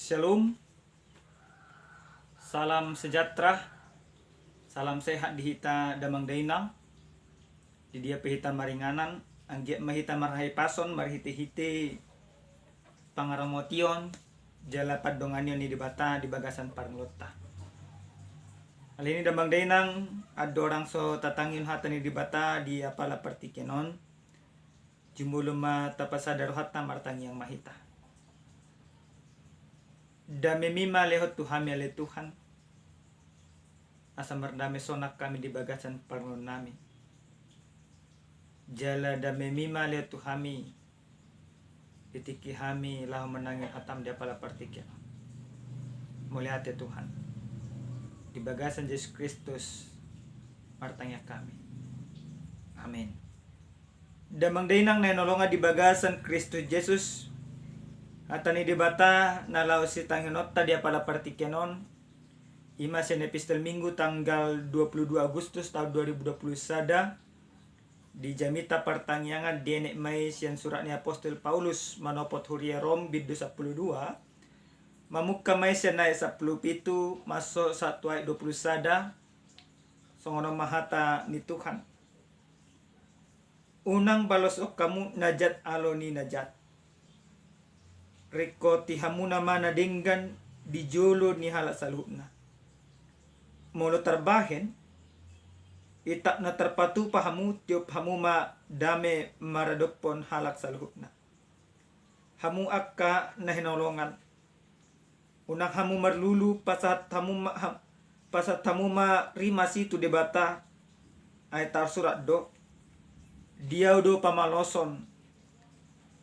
Shalom, salam sejahtera, salam sehat di hita damang dainang, di dia pehita maringanan, anggia mahita marhai pason, marhiti-hiti pangaramotion, jala padonganyo ni dibata di bagasan parnglota. Hal ini damang dainang, ada orang so tatangin hata ni dibata di apala partikenon, jumuluma tapasadaro hata martangi yang mahita. Dami mima lehot Tuhan ale Tuhan. Asa merdame sonak kami di bagasan parngon nami. Jala dami mima lehot Tuhami. Ditiki hami lahu menangin hatam dia pala partikel. Mulia hati Tuhan. Di bagasan Yesus Kristus martanya kami. Amin. Damang dainang na nolonga di bagasan Kristus Yesus. Atani dibata nalau si tanginota dia pada partikenon ima sen epistel minggu tanggal 22 Agustus tahun 2020 sada di jamita pertangyangan dienek mai sian suratnya apostol Paulus manopot huria Rom bid 12 mamukka mai sian naik 10 pitu masuk 1 ayat 20 sada songono mahata ni Tuhan unang balos kamu najat aloni najat Reko tihamuna mana denggan di jolo ni halak salutna. Molo terbahen itak na terpatu pahamu tiup hamu ma dame maradopon halak salutna. Hamu akka na hinolongan. Unang hamu marlulu pasat hamu ma rimasi tu debata ay tar surat do. Diau do pamaloson.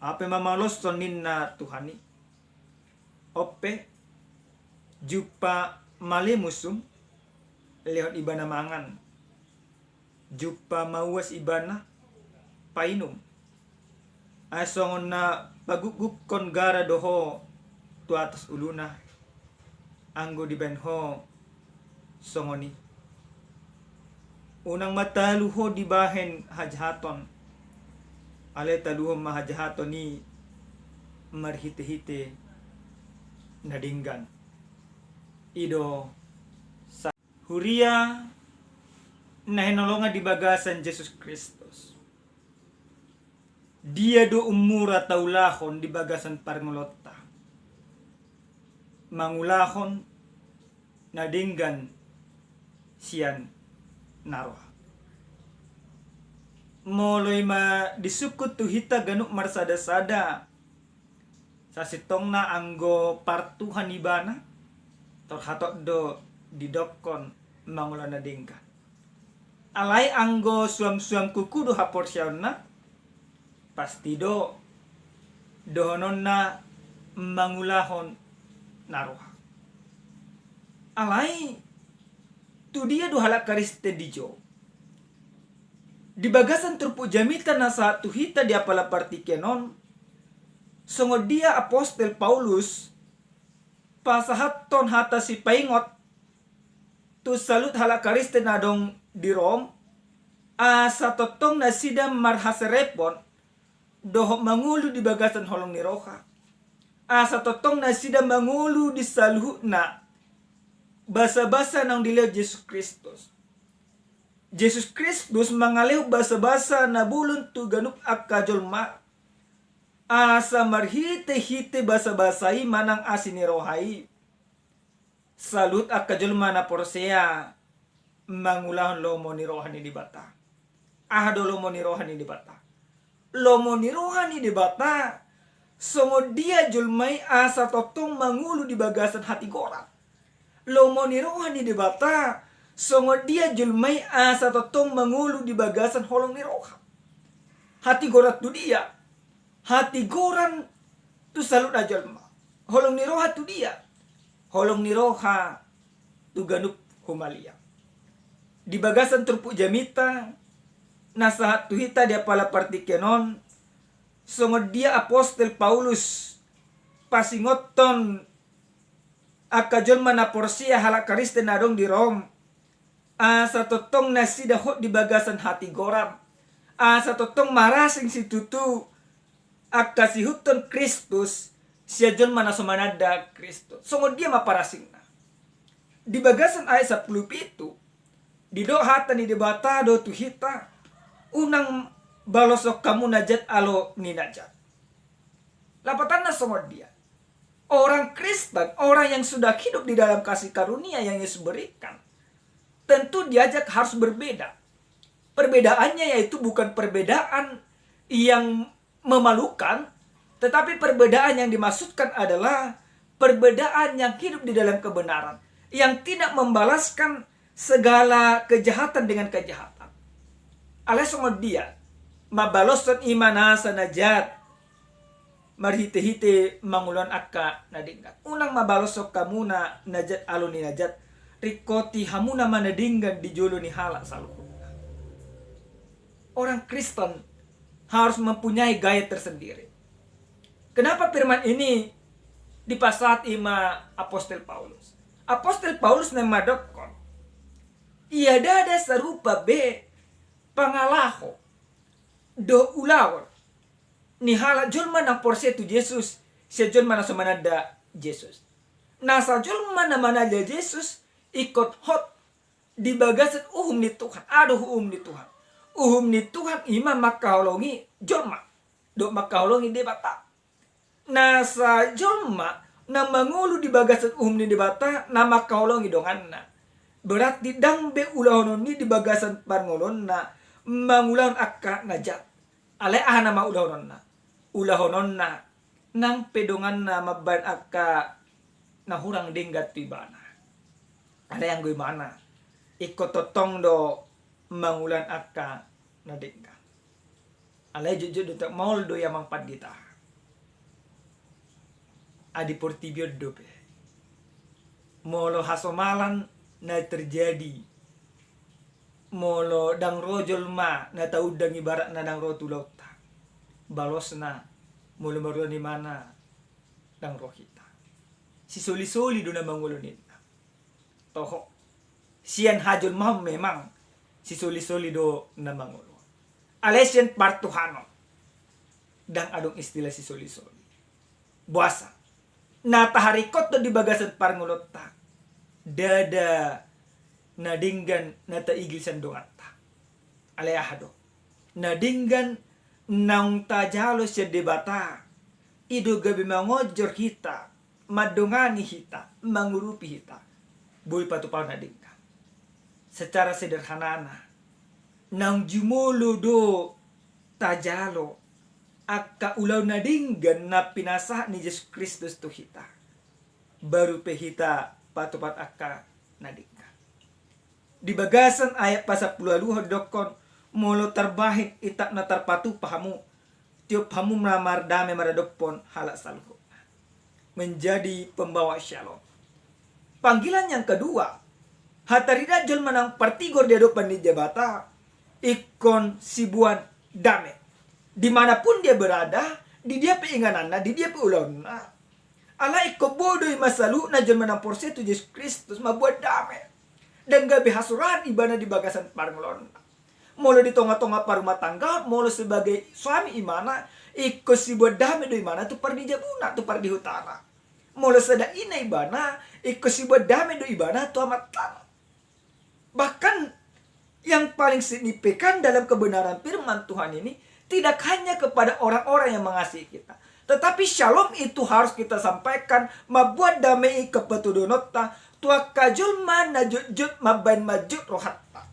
Apa mamaloson ninna Tuhani ope jupa malemusum lehot ibana mangan jupa mawas ibana painum asongon na paguguk kon gara doho tu atas uluna anggo di benho songoni unang mataluho di bahen hajhaton ale taluhom mahajahato ni marhite-hite nadinggan ido sa huria na hinolonga di bagasan Jesus Kristus dia do umura taulahon di bagasan parngolota mangulahon nadinggan sian naroha moloy ma disukut tu hita ganuk marsada-sada sa sitong na anggo partuhan ibana torhatok do didokon mangulan na dingka alay anggo suam-suam kuku do haporsyaon na pasti do dohonon na mangulahon naruha alay tu dia do halak kariste dijo di bagasan turpu jamita na sa tuhita di apala partikenon songo dia apostol Paulus pasahaton hata si paingot tu salut halakariste na dong di Rom sa totong na sidam marhaserepon doho mangulu di bagasan holong ni roha sa totong na sidam mangulu di saluh na basa-basa nang dilihat Yesus Kristus Jesus Kristus mangaliw basa-basa na bulun tu ganup akajolma asa marhite-hite basa-basai manang asinirohai salut akajolma na porsea mangulahon lomo ni rohani di bata ahado lomo ni rohani di bata lomo ni rohani di bata songo dia julmai asa totong mangulu di bagasan hati gorat lomo ni rohani di bata songo dia julmai asa totong mangulu di bagasan holong ni roha hati gorat tu dia hati goran tu salut ajalma holong ni roha tu dia holong ni roha tu ganup humalia di bagasan turpu jamita nasahat tu hita dia pala partikenon songo dia apostol Paulus pasingoton akajolma na porsia halakariste na dong di Rom asa totong nasida hot di bagasan hati goram asa totong marasing si tutu akasihuton Kristus Sia jon mana somanada Kristo. Songo dia maparasingna. Di bagasan ayat 10 itu. Di do hata ni debata do tuhita. Unang balosok kamu najat alo ni najat. Lapatan na songo dia. Orang Kristen, orang yang sudah hidup di dalam kasih karunia yang Yesus berikan, tentu diajak harus berbeda. Perbedaannya yaitu bukan perbedaan yang memalukan, tetapi perbedaan yang dimaksudkan adalah perbedaan yang hidup di dalam kebenaran, yang tidak membalaskan segala kejahatan dengan kejahatan. Alas dia, mabalosan imana sanajat, marhite-hite mangulon akka nadinggan. Unang mabalosok kamuna najat alo ni najat, rikoti hamuna manadinggan di jolo ni hala saluhuna. Orang Kristen harus mempunyai gaya tersendiri. Kenapa firman ini dipasat ima Apostel Paulus? Apostel Paulus nemadokon. Ia dada serupa be pangalaho do ulawor. Ni hala jolma na porse tu Jesus. Siya jolma na sumanada Jesus. Nasa jolma na manada Jesus ikot hot di bagasan uhum ni Tuhan. Aduh uhum ni Tuhan. Uhum ni Tuhan ima makaholongi jolma. Do makaholongi debata. Nasa jolma na mangulu di bagasan uhum ni debata na makaholongi donganna. Berarti dambe ulahonon ni di bagasan parngolon na mangulahon akka najat. Ale ahana ma ulahonon na. Ulahonon na nang pedongan na maban akka na hurang dinggat tibana. Ale yang gue mana? Ikototong do mangulan akka na dinggat. Ale jujur do tak maul do yamang padita. Adi portibio dope. Molo hasomalan na terjadi. Molo dang rojol ma na taudang ibarat na dang rotulota. Balosna molo maruan di mana dang rohita. Si soli-soli do na mangulunin. Toho. Sian hajol maham memang si soli-soli do na mangulo. Alesian partuhano. Dang adong istilah si soli-soli. Buasa. Nataharikot do di bagasan parngulota. Dada nadinggan nataigil sandongata. Aleyahado. Nadinggan nang tajalo siya debata. Ido gabi mangojor hita. Madongani hita. Mangurupi hita. Boy patupaw nadinggan. Secara sederhana. Nang jumulo do tajalo. Akka ulaw nadinggan na pinasa ni Yesus Kristus tu hita. Baru pehita patupat akka nadinggan. Di bagasan ayat pasal 10 dokon molo terbahin itak na terpatu pahamu tiup hamu melamar dame maradopon halak salhu menjadi pembawa shalom. Panggilan yang kedua, hatarida jol manang partigor dia dopan di jabata ikon sibuan dame. Dimanapun dia berada, di dia peingananna, di dia peulonna. Ala iko bodoh masalu na jol manang porse tu Yesus Kristus mabuat dame. Dan gabi hasuran ibana di bagasan parngolon. Molo di tonga-tonga parumah tangga, molo sebagai suami imana, iko si buat dame do imana tu par di Jabuna, tu par di Utara. Molo sada ina ibana, iko si buat dame do ibana tu amat tanah. Bahkan yang paling signifikan dalam kebenaran firman Tuhan ini tidak hanya kepada orang-orang yang mengasihi kita, tetapi shalom itu harus kita sampaikan mabuat damai kepetudonota tua kajul mana jujut maban majut rohatta.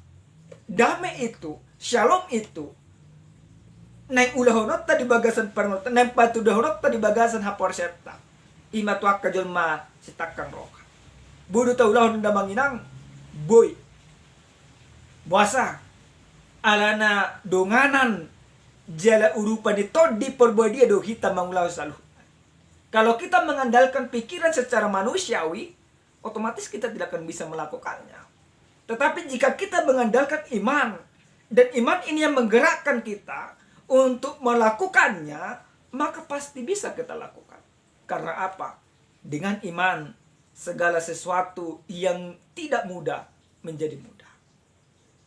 Damai itu, shalom itu naik ulahonota di bagasan parnota, naik patudahonota di bagasan haporseta. Ima tua kajul ma sitakang roha. Budu taulahon damanginang boy. Buasa alana donganan jala urupan itu di perbuat dia do kita mengulau selalu. Kalau kita mengandalkan pikiran secara manusiawi, otomatis kita tidak akan bisa melakukannya. Tetapi jika kita mengandalkan iman, dan iman ini yang menggerakkan kita untuk melakukannya, maka pasti bisa kita lakukan. Karena apa? Dengan iman, segala sesuatu yang tidak mudah menjadi mudah.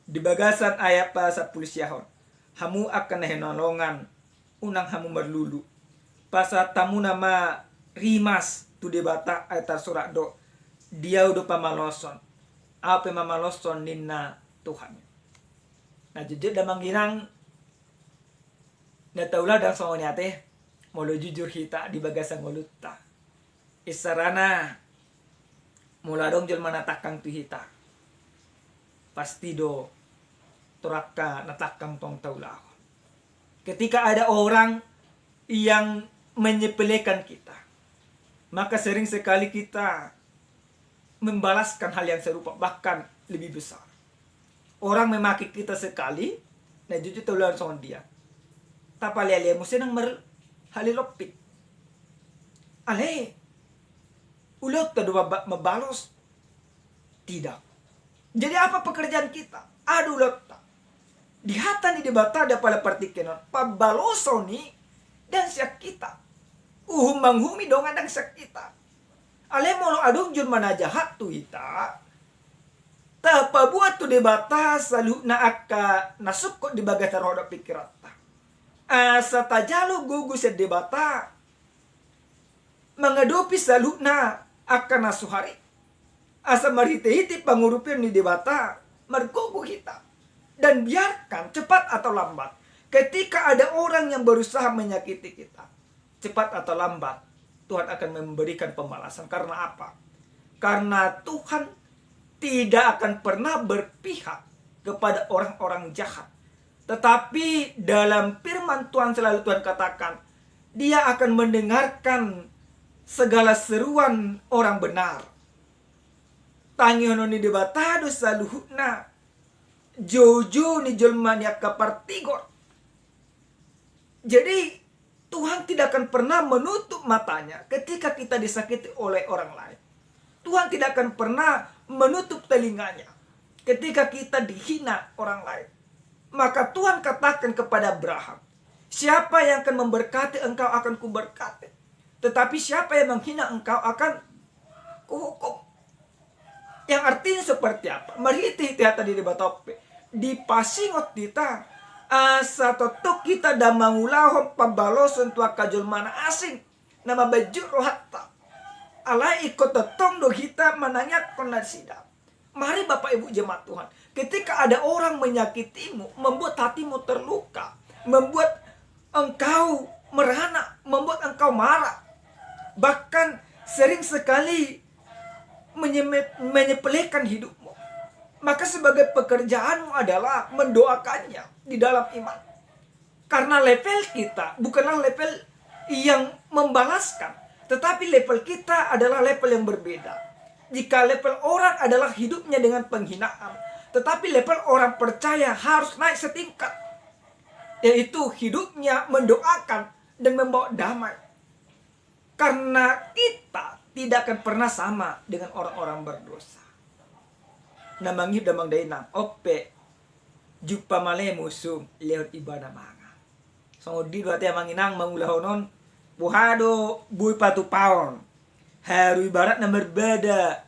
Di bagasan ayat pasal 10 syahon, hamu akan henolongan unang hamu merlulu. Pasal tamu nama rimas tu debata aitar surat do dia udah pamaloson apa mamaloson ninna Tuhan. Nah jujur damang ginang na taula dan songoni ate molo jujur hita di bagasang ngolutta isarana mula dong jol manatakang tu hita pasti do toraka natakang tong taula. Ketika ada orang yang menyepelekan kita, maka sering sekali kita membalaskan hal yang serupa, bahkan lebih besar. Orang memaki kita sekali, nah jujur taulan sama dia. Tapalele mo sinang halilopik. Ale, ulot ta mabalos? Tidak. Jadi apa pekerjaan kita? Aduh ulot ta. Di hata ni debata ada pada partikenon pabaloso ni dan siak kita. Manghumi dong adang siak kita. Ale molo adong jun mana jahat tu ita. Tapa buat tu debata salu na akka nasukot di bagata roda pikirata. Asa tajalo gugus ya debata. Mengadopi salu na akka nasuhari. Asa marite-hiti pangurupin ni debata margogo kita. Dan biarkan cepat atau lambat ketika ada orang yang berusaha menyakiti kita, cepat atau lambat Tuhan akan memberikan pembalasan. Karena apa? Karena Tuhan tidak akan pernah berpihak kepada orang-orang jahat. Tetapi dalam firman Tuhan selalu Tuhan katakan, Dia akan mendengarkan segala seruan orang benar. Tangiono ni debatado saluhuna Jojo ni jelma ni kapartigor. Jadi Tuhan tidak akan pernah menutup matanya ketika kita disakiti oleh orang lain. Tuhan tidak akan pernah menutup telinganya ketika kita dihina orang lain. Maka Tuhan katakan kepada Abraham, siapa yang akan memberkati engkau akan kuberkati. Tetapi siapa yang menghina engkau akan kuhukum. Yang artinya seperti apa? Mariti hati di batope. Di pasingot kita asa totok kita da mangulahon pambaloson tua kajol mana asing nama baju rohatta alai ikut totong do kita mananyak konasida. Mari Bapak Ibu jemaat Tuhan, ketika ada orang menyakitimu, membuat hatimu terluka, membuat engkau merana, membuat engkau marah, bahkan sering sekali menyepelekan hidupmu, maka sebagai pekerjaanmu adalah mendoakannya di dalam iman. Karena level kita bukanlah level yang membalaskan, tetapi level kita adalah level yang berbeda. Jika level orang adalah hidupnya dengan penghinaan, tetapi level orang percaya harus naik setingkat, yaitu hidupnya mendoakan dan membawa damai. Karena kita tidak akan pernah sama dengan orang-orang berdosa. Namangit damang dainang ope jupa male musum lewat ibadah manga. So di dua tiang manginang mangulahonon buhado bui patu paon. Haru ibarat na berbeda,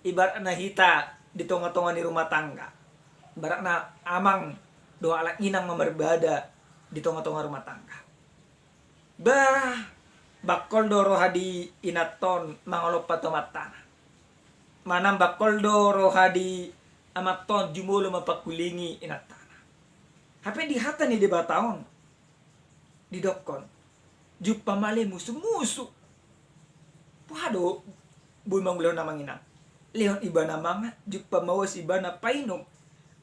ibarat na hita di tonga-tonga di rumah tangga. Ibarat na amang doa alat inang berbeda di tonga-tonga rumah tangga. Bakol doro hadi inaton mangolop patomatana. Manam bakol doro hadi amaton jumulo mapakulingi inatana. Hape di hata ni debataon di dokon jupa male musu pado buy mangulaw na mangina leon iba na mga jupa mawas iba na painom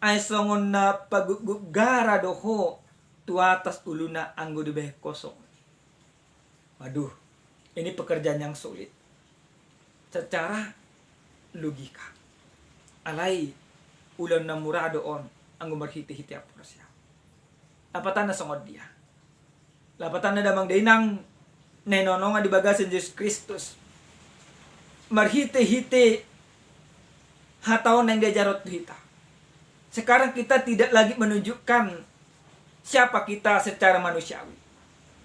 ay songon na pagugara doho tuatas uluna anggo di beh kosong. Waduh, ini pekerjaan yang sulit secara logika. Alay ulan na murado on ang gumarhiti-hiti aporasya. Lapatan na sangod dia. Lapatan na damang dainang nenononga di bagasan Yesus Kristus. Marhiti-hiti hataon yang diajarot kita. Sekarang kita tidak lagi menunjukkan siapa kita secara manusiawi.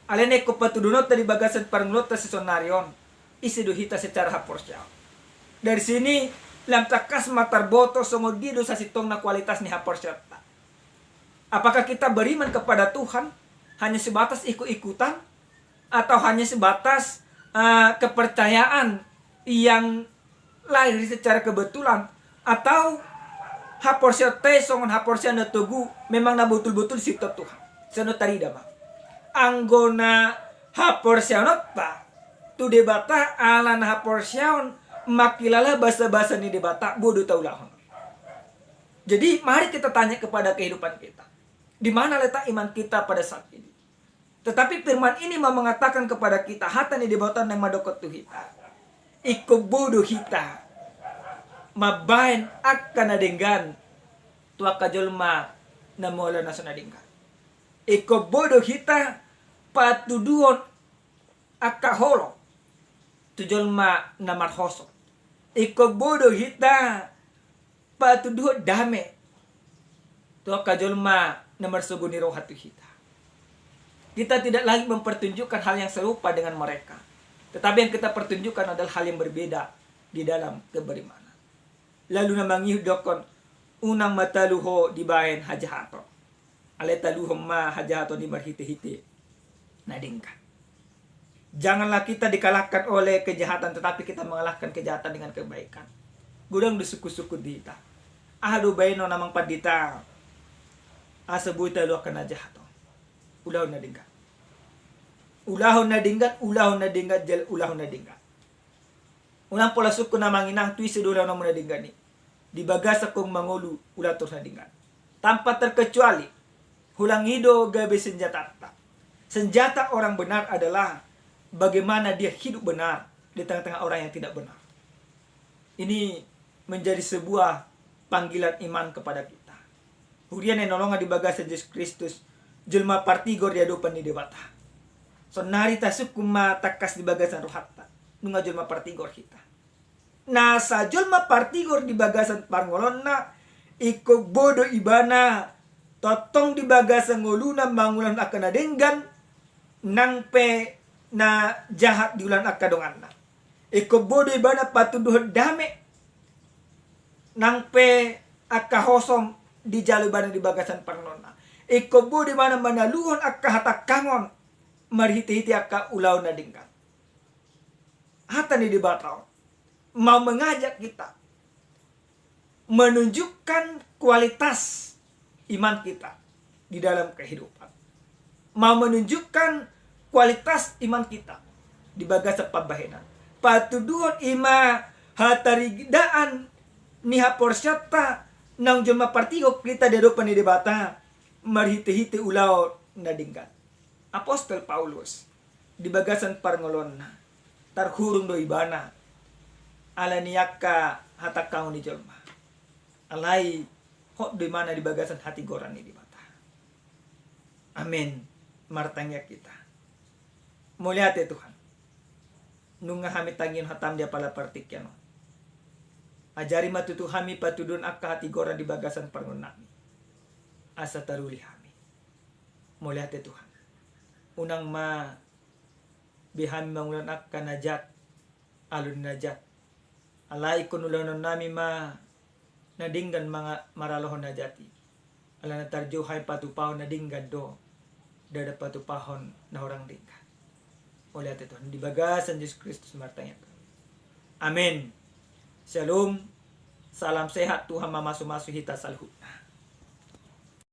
Alene ko patudunot dari bagasan parangulot sa sonarion. Isiduhita secara haporsyaw. Dari sini lamtakas matarboto songodido sa sitong na kualitas ni haporsyata. Apakah kita beriman kepada Tuhan hanya sebatas ikut-ikutan atau hanya sebatas kepercayaan yang lahir secara kebetulan, atau haporsio te songon haporsio na tugu memang na betul-betul sito Tuhan. Sano tarida ba? Anggona haporsio nota tu debata ala na haporsio makilala bahasa-bahasa ni debata bodoh taulahon. Jadi mari kita tanya kepada kehidupan kita. Di mana letak iman kita pada saat ini? Tetapi firman ini mau mengatakan kepada kita, hata ni debata nang madokot tu hita. Iko bodoh hita. Mabain akan nadenggan tua kajolma na mola na sunadinggan. Iko bodoh hita patuduon akaholo tujolma na marhoso. Iko bodoh hita patuduon dame tua kajolma na marsuguni rohatu hita. Kita tidak lagi mempertunjukkan hal yang serupa dengan mereka, tetapi yang kita pertunjukkan adalah hal yang berbeda di dalam keberimanan. Lalu namang yuhdokon unang mataluho dibahen hajahato. Aletaluhom ma hajahato di marhite-hite nadingkan. Janganlah kita dikalahkan oleh kejahatan, tetapi kita mengalahkan kejahatan dengan kebaikan. Gudang disuku-suku dita. Ahadu baino namang padita. Asabuita lu akan hajahato. Ulahon nadingkan. Ulahon nadingkan, jel ulahon nadingkan. Unang pola suku na manginang tui sedula na muna dinggani. Di bagasa kong mangulu ulator na dinggan. Tanpa terkecuali, hulang hido gabe senjata. Senjata orang benar adalah bagaimana dia hidup benar di tengah-tengah orang yang tidak benar. Ini menjadi sebuah panggilan iman kepada kita. Hurian yang nolongan di bagasa Yesus Kristus, jelma partigor di adupan di debata. So narita sukuma takas di bagasan rohatta. Nunga julma partigor kita. Nasa julma partigor di bagasan parngolon na iko bodo ibana totong di bagasan ngoluna mangulan akan adenggan nang pe na jahat di ulan akadongan na. Iko bodo ibana patuduh dame nang pe akahosom di jaluban di bagasan parngolon na. Iko bodo ibana manaluhon akahatakangon marhiti-hiti akka ulaw na dingkan. Hata ni dibatau mau mengajak kita menunjukkan kualitas iman kita di dalam kehidupan. Mau menunjukkan kualitas iman kita di bagasa pabahenan. Patuduhon ima hatarigdaan ni haporsyata nang joma partigo kita dedopan ni debata marhiti-hiti ulaw na dingkan. Apostol Paulus di bagasan parngolon tarhurung do ibana ala niyaka hatakau ni jelma alai hok di mana di bagasan hati goran ni di mata. Amin. Martanya kita mulihat ya Tuhan nunga hami tangin hatam dia pala partikyan ajari matutu hami patudun akka hati goran di bagasan parngolon nami asa taruli hami mulihat ya Tuhan unang ma bihan mangulan akka najat alun najat alai kunulanon nami ma nadinggan mga maralohon najati ala natarjuhay patupahon nadinggan do dada patupahon na orang dinggan oleh itu di bagasan Yesus Kristus martanya. Amin. Shalom. Salam sehat Tuhan mamasu-masu hita salhutna.